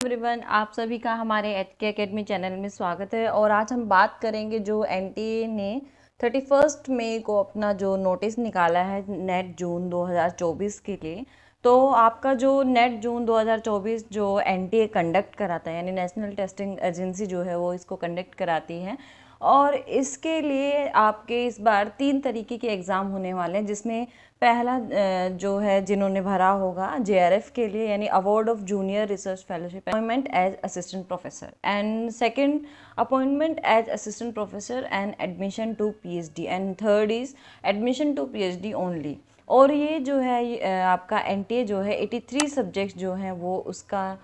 Everyone, आप सभी का हमारे एचके एकेडमी चैनल में स्वागत है। और आज हम बात करेंगे जो एनटीए ने 31 मई को अपना जो नोटिस निकाला है नेट जून 2024 के लिए। तो आपका जो नेट जून 2024 जो एनटीए कंडक्ट कराता है, यानी नेशनल टेस्टिंग एजेंसी जो है वो इसको कंडक्ट कराती है। और इसके लिए आपके इस बार 3 तरीके के एग्ज़ाम होने वाले हैं, जिसमें पहला जो है जिन्होंने भरा होगा जेआरएफ के लिए, यानी award of junior research fellowship appointment as assistant professor, and second appointment as assistant professor and admission to PhD, and third is admission to PhD only. और ये जो है आपका एनटीए जो है 83 सब्जेक्ट्स जो हैं वो उसका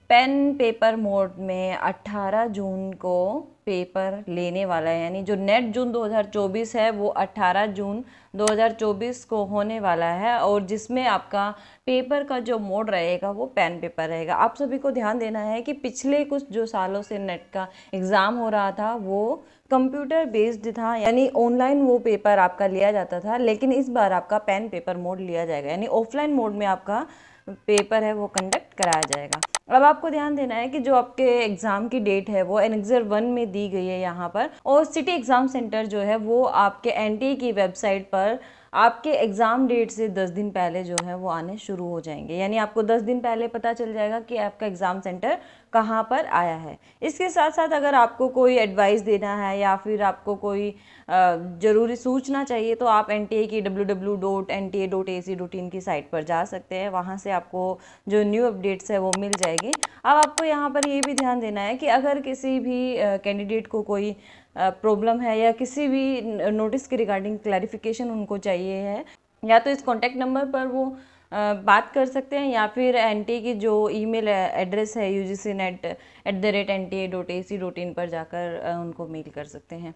पेन पेपर मोड में 18 जून को पेपर लेने वाला है। यानी जो नेट जून 2024 है वो 18 जून 2024 को होने वाला है, और जिसमें आपका पेपर का जो मोड रहेगा वो पेन पेपर रहेगा। आप सभी को ध्यान देना है कि पिछले कुछ जो सालों से नेट का एग्ज़ाम हो रहा था वो कंप्यूटर बेस्ड था, यानी ऑनलाइन वो पेपर आपका लिया जाता था, लेकिन इस बार आपका पेन पेपर मोड लिया जाएगा, यानी ऑफलाइन मोड में आपका पेपर है वो कंडक्ट कराया जाएगा। अब आपको ध्यान देना है कि जो आपके एग्ज़ाम की डेट है वो एनेक्सर 1 में दी गई है यहाँ पर, और सिटी एग्ज़ाम सेंटर जो है वो आपके एनटीए की वेबसाइट पर आपके एग्ज़ाम डेट से 10 दिन पहले जो है वो आने शुरू हो जाएंगे। यानी आपको 10 दिन पहले पता चल जाएगा कि आपका एग्ज़ाम सेंटर कहाँ पर आया है। इसके साथ साथ अगर आपको कोई एडवाइस देना है या फिर आपको कोई ज़रूरी सूचना चाहिए तो आप एनटीए की www.nta.ac.in की साइट पर जा सकते हैं। वहाँ से आपको जो न्यू अपडेट्स है वो मिल जाएगी। अब आपको यहाँ पर ये भी ध्यान देना है कि अगर किसी भी कैंडिडेट को कोई प्रॉब्लम है या किसी भी नोटिस के रिगार्डिंग क्लैरिफिकेशन उनको चाहिए है, या तो इस कॉन्टैक्ट नंबर पर वो बात कर सकते हैं, या फिर एनटीए की जो ईमेल एड्रेस है ugcnet@nta.ac.in पर जाकर उनको मेल कर सकते हैं।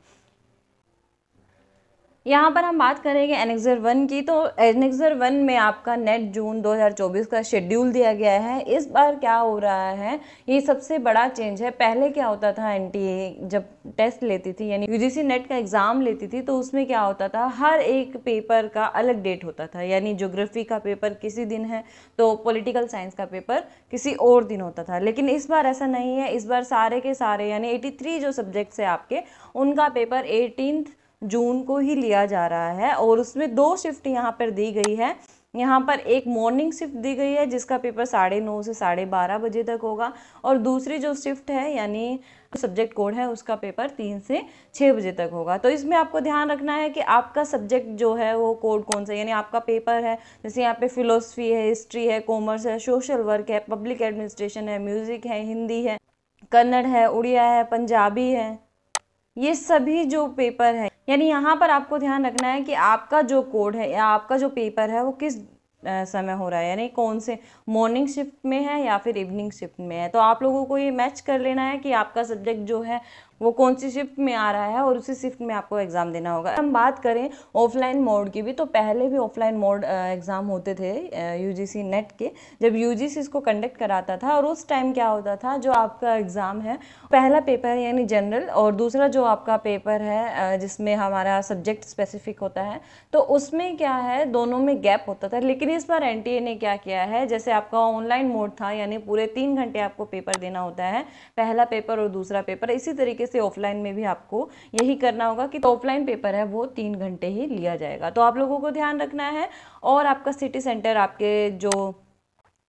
यहाँ पर हम बात करेंगे एनेक्सर 1 की। तो एनेक्सर 1 में आपका नेट जून 2024 का शेड्यूल दिया गया है। इस बार क्या हो रहा है, ये सबसे बड़ा चेंज है। पहले क्या होता था, एनटीए जब टेस्ट लेती थी यानी यूजीसी नेट का एग्ज़ाम लेती थी तो उसमें क्या होता था, हर एक पेपर का अलग डेट होता था। यानी ज्योग्राफी का पेपर किसी दिन है तो पॉलिटिकल साइंस का पेपर किसी और दिन होता था। लेकिन इस बार ऐसा नहीं है। इस बार सारे के सारे यानी 83 जो सब्जेक्ट्स है आपके, उनका पेपर 18 जून को ही लिया जा रहा है। और उसमें 2 शिफ्ट यहाँ पर दी गई है। यहाँ पर एक मॉर्निंग शिफ्ट दी गई है जिसका पेपर 9:30 से 12:30 बजे तक होगा, और दूसरी जो शिफ्ट है यानी सब्जेक्ट कोड है उसका पेपर 3 से 6 बजे तक होगा। तो इसमें आपको ध्यान रखना है कि आपका सब्जेक्ट जो है वो कोड कौन सा, यानी आपका पेपर है जैसे यहाँ पे फिलोसफी है, हिस्ट्री है, कॉमर्स है, सोशल वर्क है, पब्लिक एडमिनिस्ट्रेशन है, म्यूजिक है, हिंदी है, कन्नड़ है, उड़िया है, पंजाबी है, ये सभी जो पेपर है, यानी यहाँ पर आपको ध्यान रखना है कि आपका जो कोड है या आपका जो पेपर है वो किस समय हो रहा है, यानी कौन से मॉर्निंग शिफ्ट में है या फिर इवनिंग शिफ्ट में है। तो आप लोगों को ये मैच कर लेना है कि आपका सब्जेक्ट जो है वो कौन सी शिफ्ट में आ रहा है और उसी शिफ्ट में आपको एग्ज़ाम देना होगा। हम बात करें ऑफलाइन मोड की भी, तो पहले भी ऑफलाइन मोड एग्ज़ाम होते थे यूजीसी नेट के, जब यूजीसी इसको कंडक्ट कराता था। और उस टाइम क्या होता था, जो आपका एग्ज़ाम है पहला पेपर है यानी जनरल, और दूसरा जो आपका पेपर है जिसमें हमारा सब्जेक्ट स्पेसिफिक होता है, तो उसमें क्या है दोनों में गैप होता था। लेकिन इस बार एनटीए ने क्या किया है, जैसे आपका ऑनलाइन मोड था यानी पूरे 3 घंटे आपको पेपर देना होता है, पहला पेपर और दूसरा पेपर, इसी तरीके से ऑफलाइन में भी आपको यही करना होगा कि ऑफलाइन पेपर है वो 3 घंटे ही लिया जाएगा। तो आप लोगों को ध्यान रखना है। और आपका सिटी सेंटर आपके जो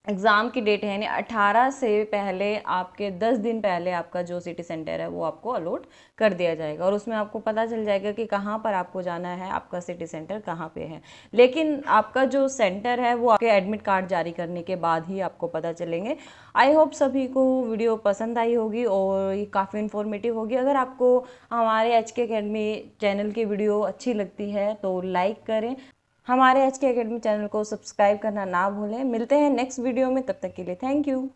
एग्ज़ाम की डेट है यानी 18 से पहले, आपके 10 दिन पहले आपका जो सिटी सेंटर है वो आपको अलॉट कर दिया जाएगा, और उसमें आपको पता चल जाएगा कि कहाँ पर आपको जाना है, आपका सिटी सेंटर कहाँ पे है। लेकिन आपका जो सेंटर है वो आपके एडमिट कार्ड जारी करने के बाद ही आपको पता चलेंगे। आई होप सभी को वीडियो पसंद आई होगी और ये काफ़ी इन्फॉर्मेटिव होगी। अगर आपको हमारे एचके एकेडमी चैनल की वीडियो अच्छी लगती है तो लाइक करें, हमारे एचके एकेडमी चैनल को सब्सक्राइब करना ना भूलें। मिलते हैं नेक्स्ट वीडियो में, तब तक के लिए थैंक यू।